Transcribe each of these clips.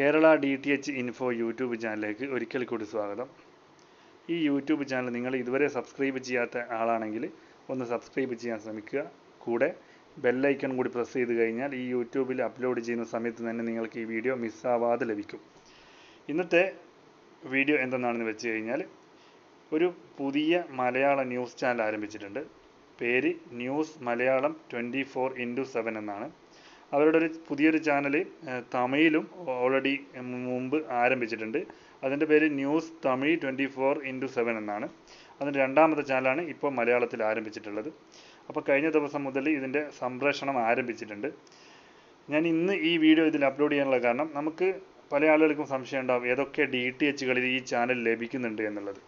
Kerala DTH info YouTube ചാനലിലേക്ക് ഒരിക്കൽ കൂടി സ്വാഗതം. ഈ യൂട്യൂബ് ചാനൽ നിങ്ങൾ ഇതുവരെ സബ്സ്ക്രൈബ് ചെയ്യാത്ത ആളാണെങ്കിൽ ഒന്ന് സബ്സ്ക്രൈബ് ചെയ്യാൻ ശ്രമിക്കുക. കൂടെ ബെല്ലൈക്കൺ കൂടി പ്രസ് ചെയ്ത് കഴിഞ്ഞാൽ ഈ യൂട്യൂബിൽ അപ്ലോഡ് ചെയ്യുന്ന സമയത്ത് തന്നെ നിങ്ങൾക്ക് ഈ വീഡിയോ മിസ്സാവാതെ ലഭിക്കും. ഇന്നത്തെ വീഡിയോ എന്തെന്നാണെന്ന് വെച്ച് കഴിഞ്ഞാൽ ഒരു പുതിയ മലയാള ന്യൂസ് ചാനൽ ആരംഭിച്ചിട്ടുണ്ട്. പേര് ന്യൂസ് മലയാളം 24x7 എന്നാണ്. അവരുടെ പുതിയൊരു ചാനൽ തമിഴിലും ഓൾറെഡി മുമ്പ് ആരംഭിച്ചിട്ടുണ്ട്. അതിൻ്റെ പേര് ന്യൂസ് തമിഴ് 24x7 എന്നാണ്. അതിൻ്റെ രണ്ടാമത്തെ ചാനലാണ് ഇപ്പോൾ മലയാളത്തിൽ ആരംഭിച്ചിട്ടുള്ളത്. അപ്പോൾ കഴിഞ്ഞ ദിവസം മുതൽ ഇതിൻ്റെ സംപ്രേഷണം ആരംഭിച്ചിട്ടുണ്ട്. ഞാൻ ഇന്ന് ഈ വീഡിയോ ഇതിൽ അപ്ലോഡ് ചെയ്യാനുള്ള കാരണം നമുക്ക് പല ആളുകൾക്കും സംശയം ഉണ്ടാവും ഏതൊക്കെ DTHകളിൽ ഈ ചാനൽ ലഭിക്കുന്നുണ്ട് എന്നുള്ളത്.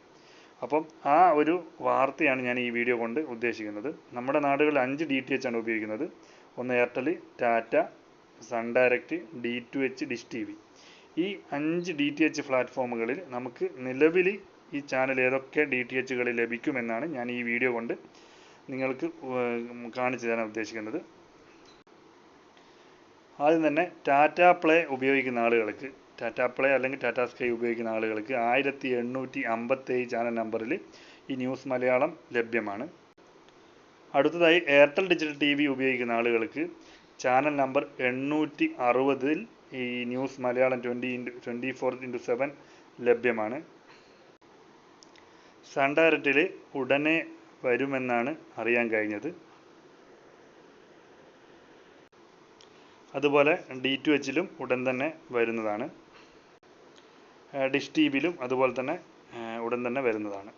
അപ്പം ആ ഒരു വാർത്തയാണ് ഞാൻ ഈ വീഡിയോ കൊണ്ട് ഉദ്ദേശിക്കുന്നത്. നമ്മുടെ നാടുകളിൽ 5 DTH ആണ് ഉപയോഗിക്കുന്നത്. ഒന്ന് Airtel, Tata, Sun Direct, D2H, Dish TV. ഈ 5 DTH പ്ലാറ്റ്ഫോമുകളിൽ നമുക്ക് നിലവിൽ ഈ ചാനൽ ഏതൊക്കെ DTHകളിൽ ലഭിക്കുമെന്നാണ് ഞാൻ ഈ വീഡിയോ കൊണ്ട് നിങ്ങൾക്ക് കാണിച്ചു തരാൻ ഉദ്ദേശിക്കുന്നത്. ആദ്യം തന്നെ ടാറ്റ പ്ലേ ഉപയോഗിക്കുന്ന ആളുകൾക്ക്, ടാറ്റ പ്ലേ അല്ലെങ്കിൽ ടാറ്റ സ്കൈ ഉപയോഗിക്കുന്ന ആളുകൾക്ക് 1857 ചാനൽ നമ്പറിൽ ഈ ന്യൂസ് മലയാളം ലഭ്യമാണ്. അടുത്തതായി എയർടെൽ ഡിജിറ്റൽ TV ഉപയോഗിക്കുന്ന ആളുകൾക്ക് ചാനൽ നമ്പർ 860 ഈ ന്യൂസ് മലയാളം 24x7 ലഭ്യമാണ്. സൺ ഡയറക്റ്റിൽ ഉടനെ വരുമെന്നാണ് അറിയാൻ കഴിഞ്ഞത്. അതുപോലെ D2Hലും ഉടൻ തന്നെ വരുന്നതാണ്. ഡിഷ് TVയിലും അതുപോലെ തന്നെ ഉടൻ തന്നെ വരുന്നതാണ്.